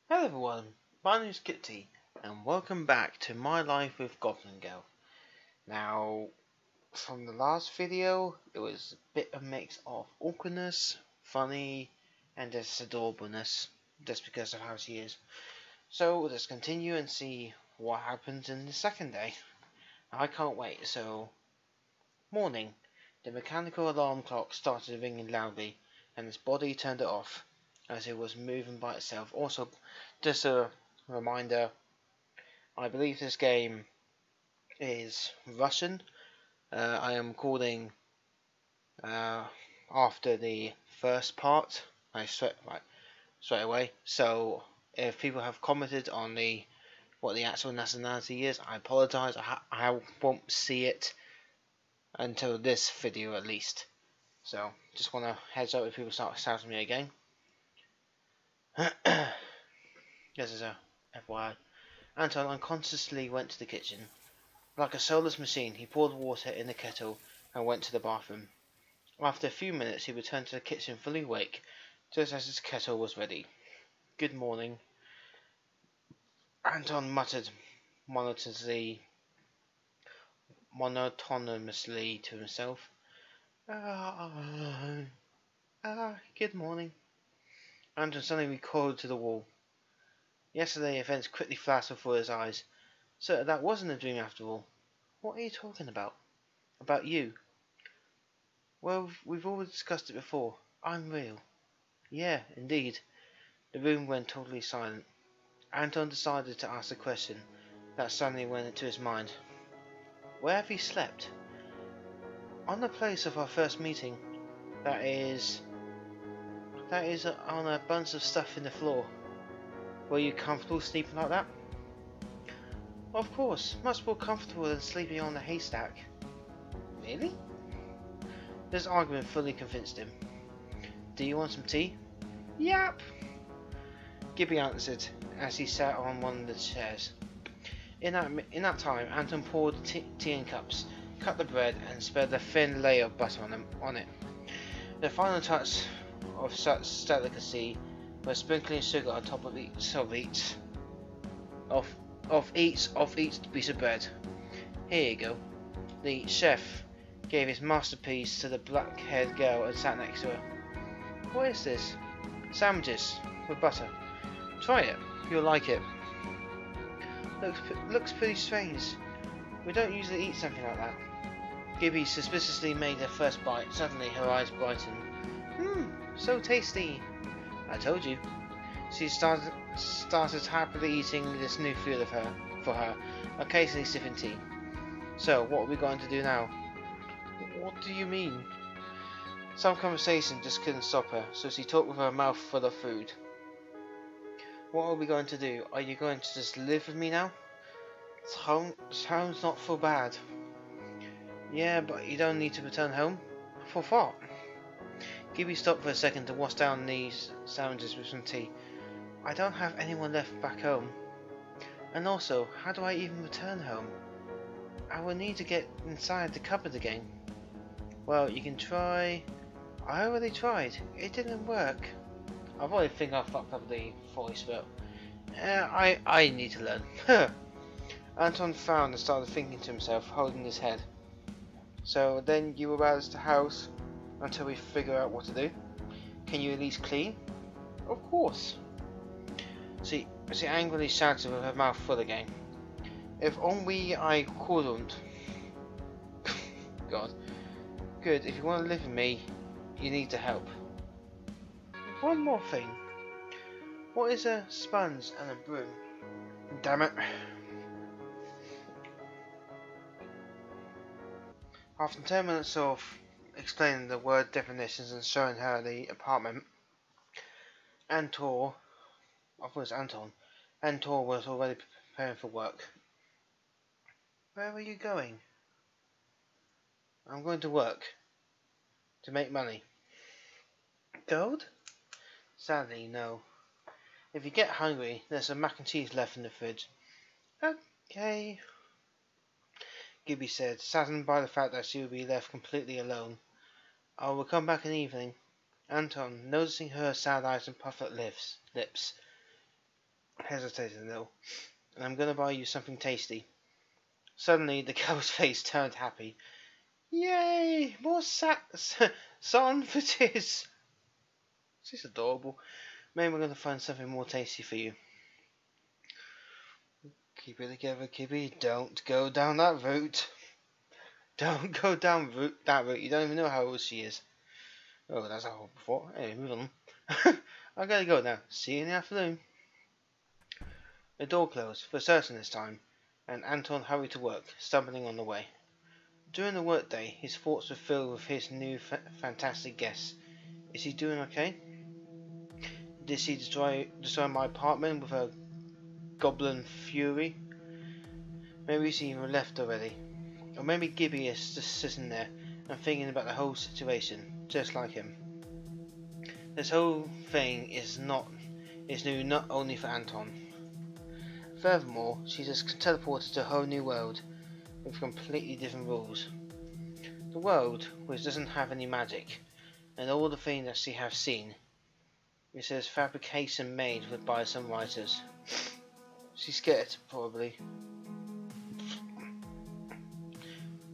Hello everyone, my name is Kitty, and welcome back to my life with Goblin Girl. Now, from the last video, it was a bit of a mix of awkwardness, funny, and just adorableness, just because of how she is. So let's continue and see what happens in the second day. I can't wait. So, morning. The mechanical alarm clock started ringing loudly, and its body turned it off as it was moving by itself. Also, just a reminder, I believe this game is Russian. I am recording after the first part. Straight away. So if people have commented on what the actual nationality is, I apologise. I won't see it until this video at least. So just want to heads up if people start shouting me again. This is a FYI. Anton unconsciously went to the kitchen. Like a soulless machine, he poured water in the kettle and went to the bathroom. After a few minutes, he returned to the kitchen fully awake, just as his kettle was ready. Good morning, Anton muttered monotonously to himself. Good morning. Anton suddenly recoiled to the wall. Yesterday, events quickly flashed before his eyes. So that wasn't a dream after all. What are you talking about? About you? Well, we've already discussed it before. I'm real. Yeah, indeed. The room went totally silent. Anton decided to ask a question that suddenly went into his mind. Where have you slept? On the place of our first meeting. That is on a bunch of stuff in the floor. Were you comfortable sleeping like that? Of course, much more comfortable than sleeping on a haystack. Really? This argument fully convinced him. Do you want some tea? Yep. Gibby answered as he sat on one of the chairs. In that time, Anton poured the tea in cups, cut the bread, and spread a thin layer of butter on it. The final touch of such delicacy was sprinkling sugar on top of each piece of bread. Here you go. The chef gave his masterpiece to the black-haired girl and sat next to her. What is this? Sandwiches with butter. Try it. You'll like it. Looks pretty strange. We don't usually eat something like that. Gibby suspiciously made her first bite. Suddenly her eyes brightened. So tasty. I told you. She started happily eating this new food for her, occasionally sipping tea. So, what are we going to do now? What do you mean? Some conversation just couldn't stop her, so she talked with her mouth full of food. What are we going to do? Are you going to just live with me now? Sounds not so bad. Yeah, but you don't need to return home? For what? Gibby stopped for a second to wash down these sandwiches with some tea. I don't have anyone left back home. And also, how do I even return home? I will need to get inside the cupboard again. Well, you can try. I already tried. It didn't work. I probably think I fucked up the voice, but I need to learn. Anton frowned and started thinking to himself, holding his head. So then you will rouse the house until we figure out what to do? Can you at least clean? Of course. She angrily shouted with her mouth full again. If only I couldn't. God. Good, if you want to live with me, you need to help. One more thing. What is a sponge and a broom? Damn it. After 10 minutes of explaining the word definitions and showing her the apartment, Anton was already preparing for work. Where are you going? I'm going to work. To make money. Gold? Sadly, no. If you get hungry, there's some mac and cheese left in the fridge. Okay. Gibby said, saddened by the fact that she would be left completely alone. I will come back in the evening. Anton, noticing her sad eyes and puffed lips, hesitated a little. And I'm going to buy you something tasty. Suddenly, the girl's face turned happy. Yay! More son for this. This is adorable. Maybe we're going to find something more tasty for you. Keep it together, Kibby. Don't go down that route. Don't go down that route. You don't even know how old she is. Oh, that's a whole before. Anyway, move on. I gotta go now. See you in the afternoon. The door closed, for certain this time, and Anton hurried to work, stumbling on the way. During the workday, his thoughts were filled with his new fantastic guest. Is he doing okay? Did she destroy my apartment with her goblin fury? Maybe she even left already. Or maybe Gibby is just sitting there and thinking about the whole situation, just like him. This whole thing is new not only for Anton. Furthermore, she just teleported to a whole new world with completely different rules. The world which doesn't have any magic, and all the things that she has seen. It says fabrication made by some writers. She's scared, probably.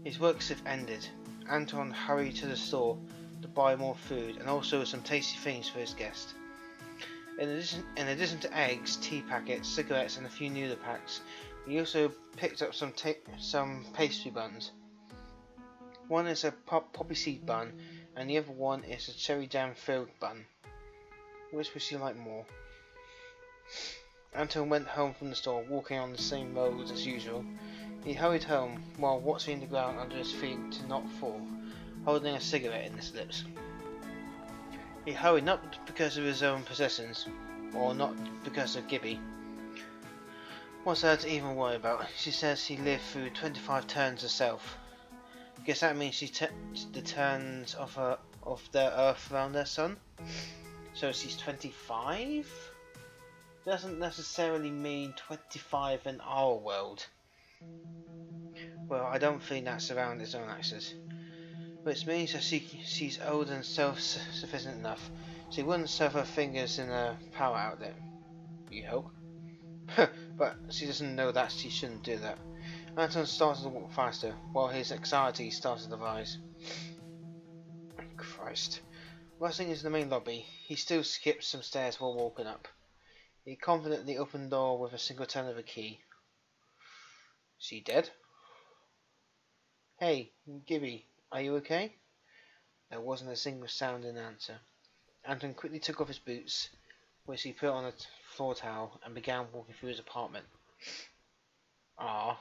His work shift ended. Anton hurried to the store to buy more food and also some tasty things for his guest. In addition to eggs, tea packets, cigarettes and a few noodle packs, he also picked up some pastry buns. One is a poppy seed bun and the other one is a cherry jam filled bun. Which would she like more? Anton went home from the store, walking on the same roads as usual. He hurried home while watching the ground under his feet to not fall, holding a cigarette in his lips. He hurried not because of his own possessions, or not because of Gibby. What's her to even worry about? She says he lived through 25 turns herself. Guess that means the turns of the Earth around their sun? So she's 25? Doesn't necessarily mean 25 in our world. Well, I don't think that's around its own axis. Which means that she's old and self-sufficient enough. She wouldn't serve her fingers in a power outlet. You hope? But she doesn't know that she shouldn't do that. Anton started to walk faster, while his anxiety started to rise. Christ. Rushing into the main lobby, he still skipped some stairs while walking up. He confidently opened the door with a single turn of a key. She dead? Hey, Gibby, are you okay? There wasn't a single sound in answer. Anton quickly took off his boots, which he put on a floor towel, and began walking through his apartment. Ah.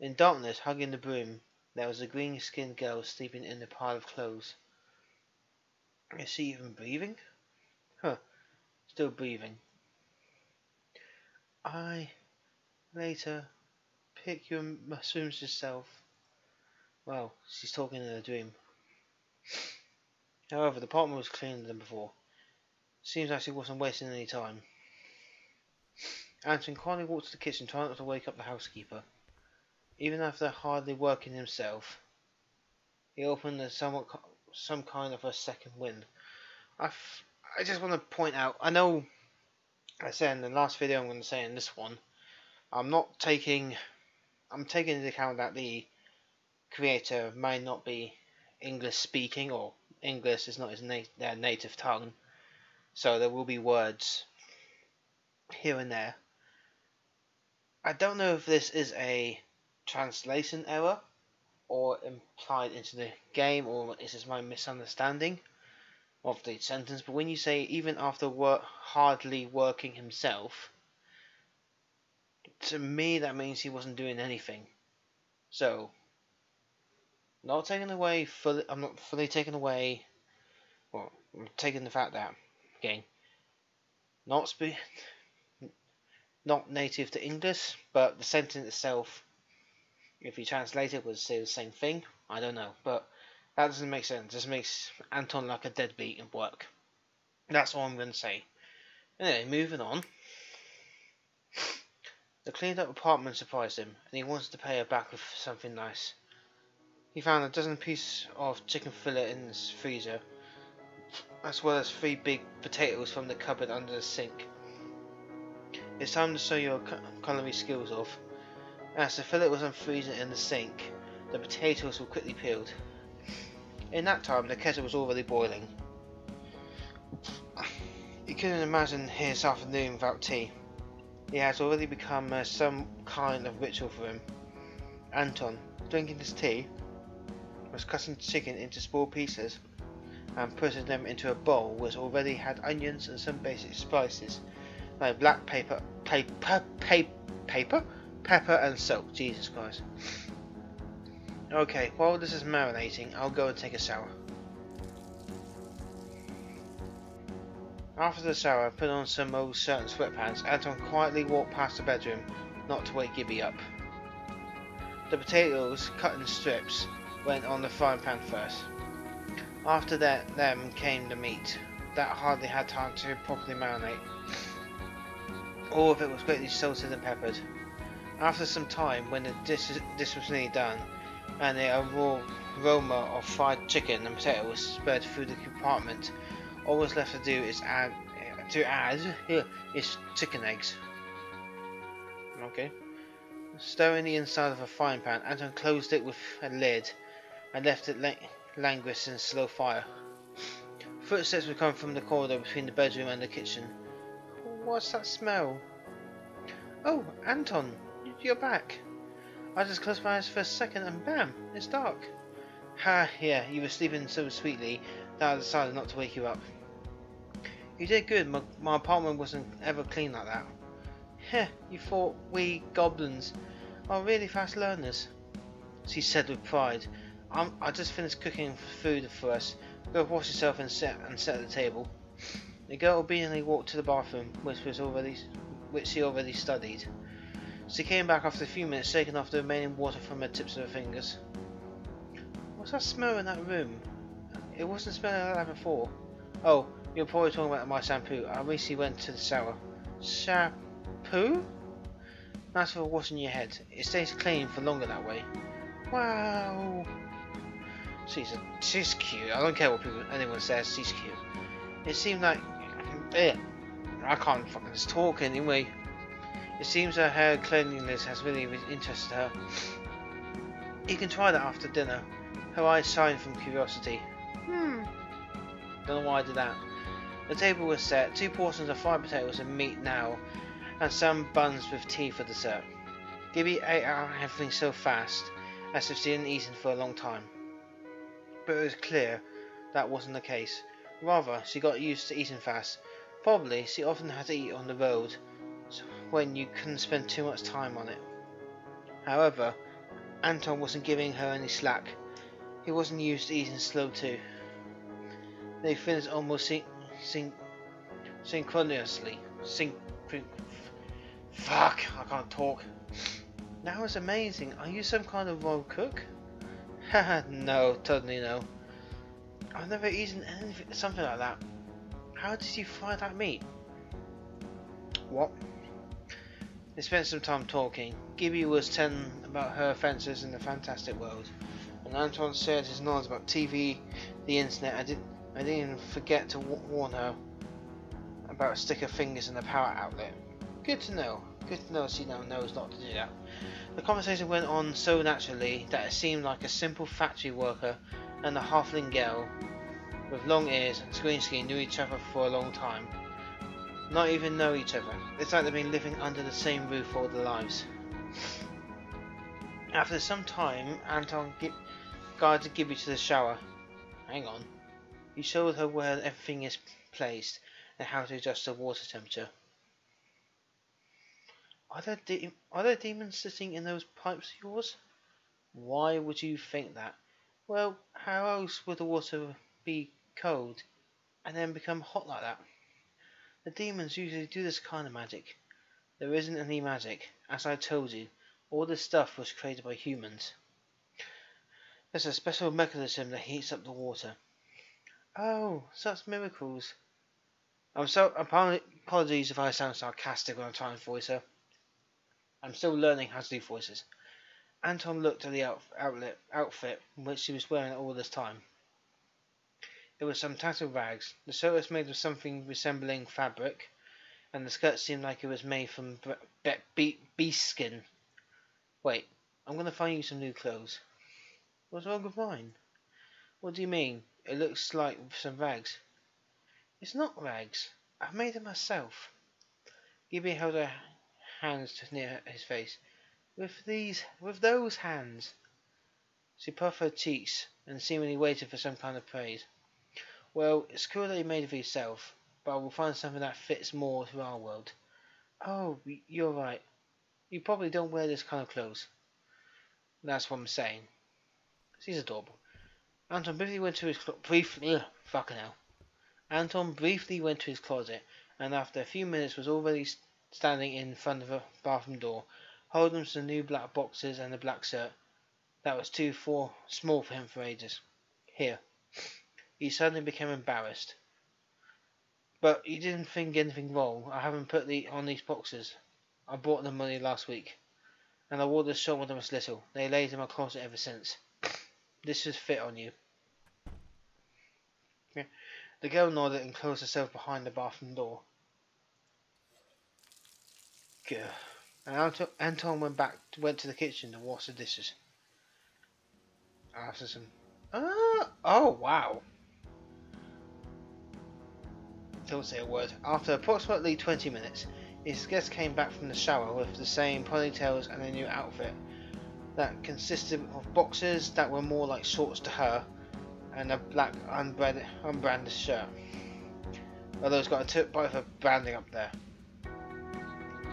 In darkness, hugging the broom, there was a green-skinned girl sleeping in a pile of clothes. Is she even breathing? Huh. Still breathing. Later, pick your mushrooms yourself. Well, she's talking in a dream. However, the apartment was cleaner than before. Seems like she wasn't wasting any time. Anton quietly walked to the kitchen, trying not to wake up the housekeeper. Even after hardly working himself, he opened some kind of a second wind. I just want to point out, I know I said in the last video, I'm going to say in this one, I'm taking into account that the creator may not be English speaking, or English is not his their native tongue, so there will be words here and there. I don't know if this is a translation error or implied into the game, or is this my misunderstanding of the sentence, but when you say even after hardly working himself, to me that means he wasn't doing anything. So, not taking away fully, I'm not fully taking away, well, I'm taking the fact that, again, not native to English, but the sentence itself, if you translate it, would say the same thing. I don't know, but that doesn't make sense. It just makes Anton like a deadbeat at work. That's all I'm going to say. Anyway, moving on. The cleaned up apartment surprised him, and he wanted to pay her back with something nice. He found a dozen pieces of chicken fillet in his freezer, as well as 3 big potatoes from the cupboard under the sink. It's time to show your culinary skills off. As the fillet was unfreezing in the sink, the potatoes were quickly peeled. In that time, the kettle was already boiling. He couldn't imagine his afternoon without tea. It had already become some kind of ritual for him. Anton, drinking his tea, was cutting chicken into small pieces and putting them into a bowl which already had onions and some basic spices like black pepper and salt. Jesus Christ. Okay, while this is marinating, I'll go and take a shower. After the shower, put on some old shirt and sweatpants, Anton quietly walked past the bedroom, not to wake Gibby up. The potatoes, cut in strips, went on the frying pan first. After that, came the meat. That hardly had time to properly marinate. All of it was greatly salted and peppered. After some time, when the dish was nearly done, and the aroma of fried chicken and potatoes spread through the compartment, all was left to do is add chicken eggs. Okay. Stirring the inside of a frying pan, Anton closed it with a lid and left it languish in slow fire. Footsteps would come from the corridor between the bedroom and the kitchen. What's that smell? Oh, Anton, you're back. I just closed my eyes for a second and bam, it's dark. Ha, yeah, you were sleeping so sweetly that I decided not to wake you up. You did good, my apartment wasn't ever clean like that. Heh, you thought we goblins are really fast learners, she said with pride. I just finished cooking food for us. Go wash yourself and set at the table. The girl obediently walked to the bathroom, which she already studied. She came back after a few minutes, shaking off the remaining water from the tips of her fingers. What's that smell in that room? It wasn't smelling like that before. Oh, you're probably talking about my shampoo. I recently went to the shower. Shampoo? Nice for washing your head. It stays clean for longer that way. Wow. She's cute. I don't care what anyone says. She's cute. It seemed like I can't fucking just talk anyway. It seems her hair cleanliness has really interested her. You can try that after dinner. Her eyes shined from curiosity. Don't know why I did that. The table was set. 2 portions of fried potatoes and meat now, and some buns with tea for dessert. Gibby ate out everything so fast, as if she hadn't eaten for a long time. But it was clear that wasn't the case. Rather, she got used to eating fast. Probably, she often had to eat on the road, when you couldn't spend too much time on it. However, Anton wasn't giving her any slack. He wasn't used to eating slow too. They finished almost synchronously. Fuck, I can't talk. That was amazing. Are you some kind of royal cook? Haha, no, totally no. I've never eaten something like that. How did you fry that meat? What? They spent some time talking. Gibby was telling about her adventures in the fantastic world, and Anton shared his knowledge about TV, the internet. I didn't even forget to warn her about stick her fingers in the power outlet. Good to know. Good to know she now knows not to do that. The conversation went on so naturally that it seemed like a simple factory worker and a halfling girl with long ears and green skin knew each other for a long time. Not even know each other. It's like they've been living under the same roof all their lives. After some time, Anton guided Gibby to the shower. Hang on. He showed her where everything is placed and how to adjust the water temperature. Are there demons sitting in those pipes of yours? Why would you think that? Well, how else would the water be cold and then become hot like that? The demons usually do this kind of magic. There isn't any magic. As I told you, all this stuff was created by humans. There's a special mechanism that heats up the water. Oh, such miracles. Apologies if I sound sarcastic when I'm trying to voice her. I'm still learning how to do voices. Anton looked at the outfit which she was wearing all this time. It was some tattered rags. The shirt was made of something resembling fabric, and the skirt seemed like it was made from beast skin. Wait, I'm gonna find you some new clothes. What's wrong with mine? What do you mean? It looks like some rags. It's not rags. I've made them myself. Gibby held her hands near his face. With those hands. She puffed her cheeks and seemingly waited for some kind of praise. Well, it's cool that you made it for yourself, but I will find something that fits more to our world. Oh, you're right. You probably don't wear this kind of clothes. That's what I'm saying. She's adorable. Anton briefly went to his Anton briefly went to his closet, and after a few minutes was already standing in front of the bathroom door, holding some new black boxes and a black shirt that was too small for him for ages. Here. He suddenly became embarrassed. But you didn't think anything wrong. I haven't put on these boxes. I bought them only last week. And I wore this shirt when I was little. They laid in my closet ever since. This should fit on you. Yeah. The girl nodded and closed herself behind the bathroom door. Good. And Anton went to the kitchen to wash the dishes. After some... oh, wow. Don't say a word. After approximately 20 minutes, his guest came back from the shower with the same ponytails and a new outfit that consisted of boxers that were more like shorts to her and a black unbranded shirt. Although it's got a tip by her branding up there.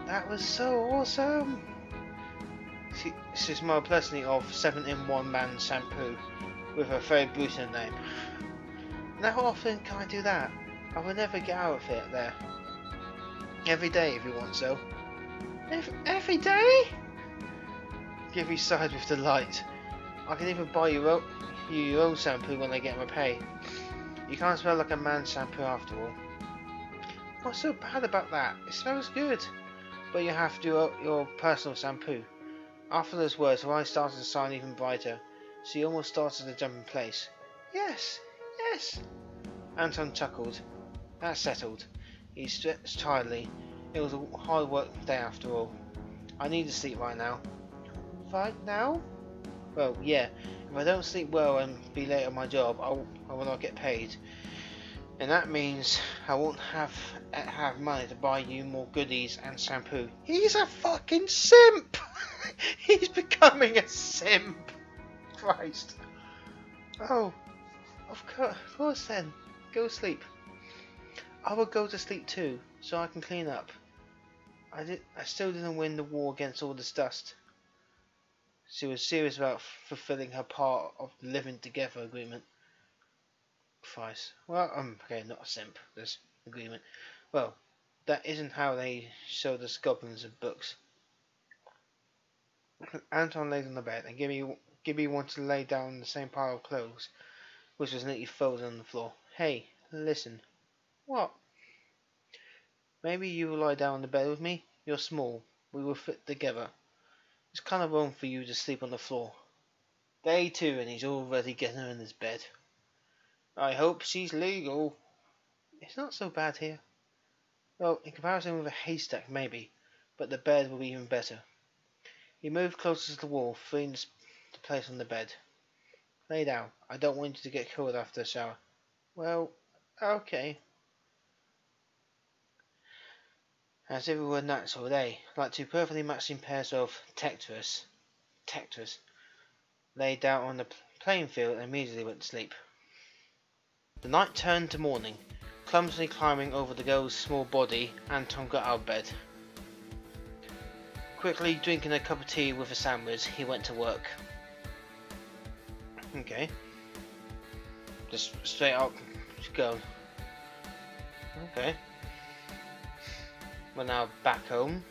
That was so awesome! She smiled pleasantly of 7-in-1 Man shampoo with her favourite Bruton name. Now how often can I do that? I will never get out of it there. Every day if you want so. Every day? Gibby sighed with delight. I can even buy you your own shampoo when I get my pay. You can't smell like a man's shampoo after all. What's so bad about that? It smells good. But you have to do your personal shampoo. After those words, her eyes started to shine even brighter. She almost started to jump in place. Yes, yes. Anton chuckled. That's settled. He stretched tiredly. It was a hard work day after all. I need to sleep right now. Right now? Well, yeah. If I don't sleep well and be late on my job, I will not get paid. And that means I won't have money to buy you more goodies and shampoo. He's a fucking simp! He's becoming a simp! Christ. Oh, of course then. Go sleep. I will go to sleep too, so I can clean up. I still didn't win the war against all this dust. She was serious about fulfilling her part of the living together agreement. Christ. Well, okay, not a simp, this agreement. Well, that isn't how they show the goblins in books. Anton laid on the bed, and Gibby wanted to lay down in the same pile of clothes, which was neatly folded on the floor. Hey, listen. What? Maybe you will lie down on the bed with me? You're small. We will fit together. It's kind of wrong for you to sleep on the floor. Day 2 and he's already getting her in his bed. I hope she's legal. It's not so bad here. Well, in comparison with a haystack maybe, but the bed will be even better. He moved closer to the wall, freeing the place on the bed. Lay down. I don't want you to get cold after the shower. Well, okay. As if it were natural, they, like two perfectly matching pairs of Tectors, lay down on the playing field and immediately went to sleep. The night turned to morning. Clumsily climbing over the girl's small body, Anton got out of bed. Quickly drinking a cup of tea with a sandwich, he went to work. Okay. Just straight up, just go. Okay. We're now back home.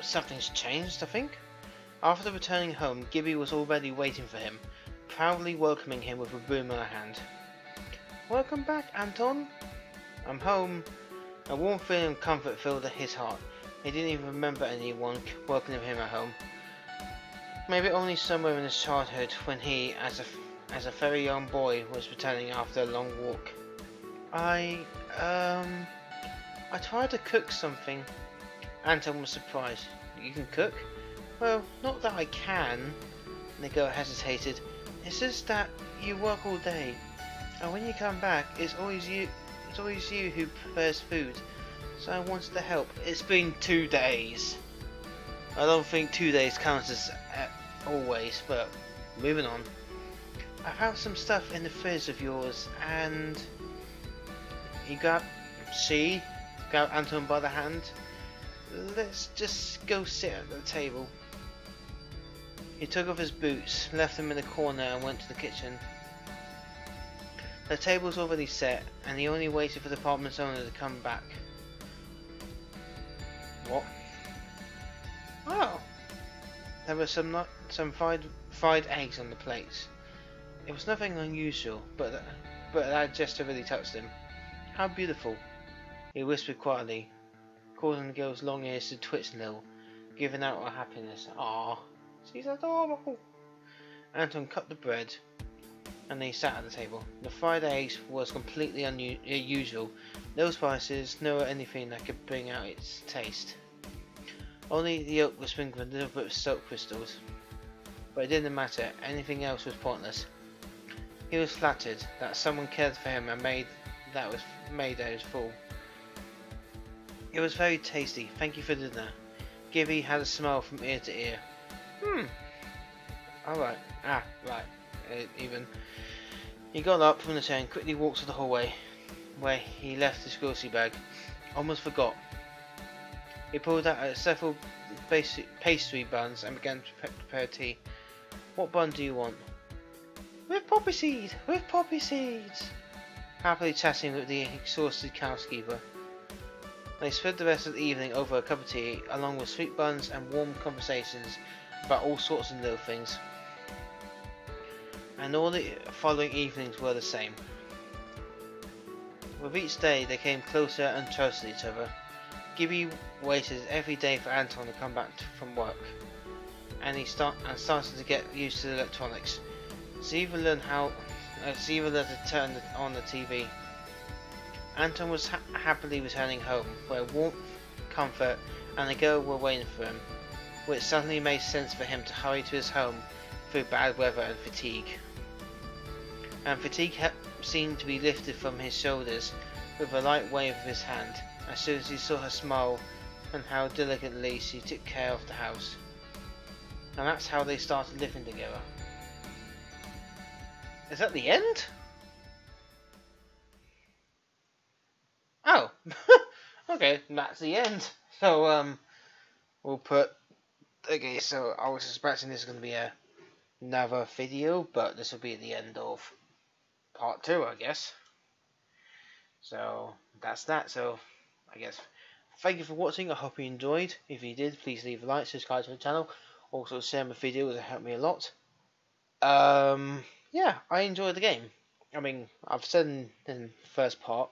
Something's changed, I think. After returning home, Gibby was already waiting for him, proudly welcoming him with a broom in her hand. Welcome back, Anton. I'm home. A warm feeling of comfort filled his heart. He didn't even remember anyone welcoming him at home. Maybe only somewhere in his childhood when he, as a very young boy, was returning after a long walk. I tried to cook something. Anton was surprised. You can cook? Well, not that I can. The girl hesitated. It's just that you work all day, and when you come back, it's always you who prepares food. So I wanted to help. It's been 2 days. I don't think 2 days counts as always, but moving on. I found some stuff in the fridge of yours, and he grabbed Anton by the hand. Let's just go sit at the table. He took off his boots, left them in the corner, and went to the kitchen. The table was already set, and he only waited for the apartment's owner to come back. What? Oh! There were some fried eggs on the plates. It was nothing unusual, but that gesture really touched him. How beautiful! He whispered quietly, causing the girl's long ears to twitch a little, giving out her happiness. Ah, she's adorable! Anton cut the bread, and they sat at the table. The fried eggs was completely unusual. No spices, no anything that could bring out its taste. Only the yolk was sprinkled with a little bit of salt crystals. But it didn't matter, anything else was pointless. He was flattered that someone cared for him and made that his full. It was very tasty, thank you for dinner. Gibby had a smile from ear to ear. Alright, right. Even. He got up from the chair and quickly walked to the hallway, where he left his grocery bag. Almost forgot. He pulled out several pastry buns and began to prepare tea. What bun do you want? With poppy seeds! With poppy seeds! Happily chatting with the exhausted housekeeper. They spent the rest of the evening over a cup of tea, along with sweet buns and warm conversations about all sorts of little things. And all the following evenings were the same. With each day they came closer and trusted each other. Gibby waited every day for Anton to come back from work, and he started to get used to the electronics. Ziva learned to turn on the TV. Anton was happily returning home, where warmth, comfort, and the girl were waiting for him, which suddenly made sense for him to hurry to his home through bad weather and fatigue. And fatigue seemed to be lifted from his shoulders with a light wave of his hand, as soon as he saw her smile and how delicately she took care of the house. And that's how they started living together. Is that the end? Oh, okay, that's the end. So we'll put. Okay, so I was expecting this is going to be another video, but this will be the end of part 2, I guess. So that's that. So I guess thank you for watching. I hope you enjoyed. If you did, please leave a like, subscribe to the channel. Also share my video, it helped me a lot. Yeah, I enjoyed the game. I mean, I've said in the first part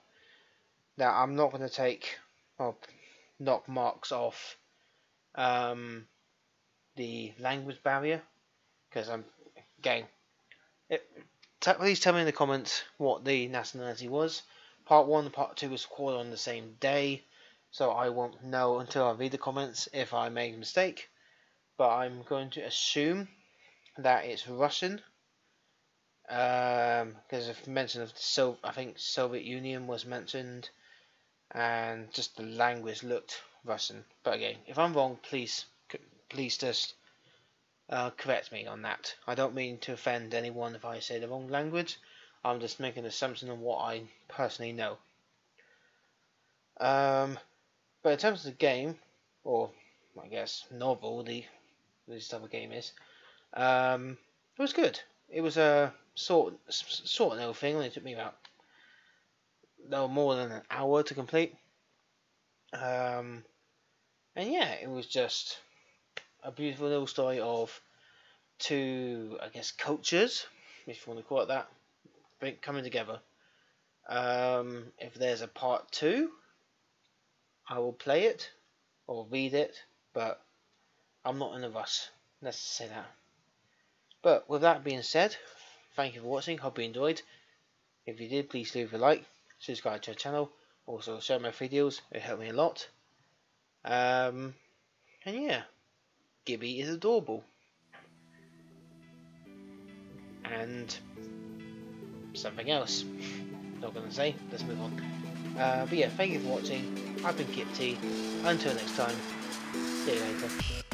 that I'm not going to knock marks off the language barrier, because please tell me in the comments what the nationality was. Part 1 and part 2 was recorded on the same day, so I won't know until I read the comments if I make a mistake. But I'm going to assume that it's Russian, because I've mentioned I think Soviet Union was mentioned, and just the language looked Russian. But again, if I'm wrong, please just correct me on that. I don't mean to offend anyone if I say the wrong language. I'm just making an assumption on what I personally know. But in terms of the game, or I guess novel, this type of game is, it was good. It was a sort of little thing. Only took me about no more than an hour to complete. And yeah, it was just a beautiful little story of two, I guess, cultures, if you want to call it that, coming together. If there's a part 2, I will play it or read it, but I'm not in a rush. Let's say that. But with that being said, thank you for watching. Hope you enjoyed. If you did, please leave a like, subscribe to our channel, also share my videos. It helped me a lot. And yeah, Gibby is adorable. And something else. Not gonna say. Let's move on. But yeah, thank you for watching. I've been Kip T. Until next time, see you later.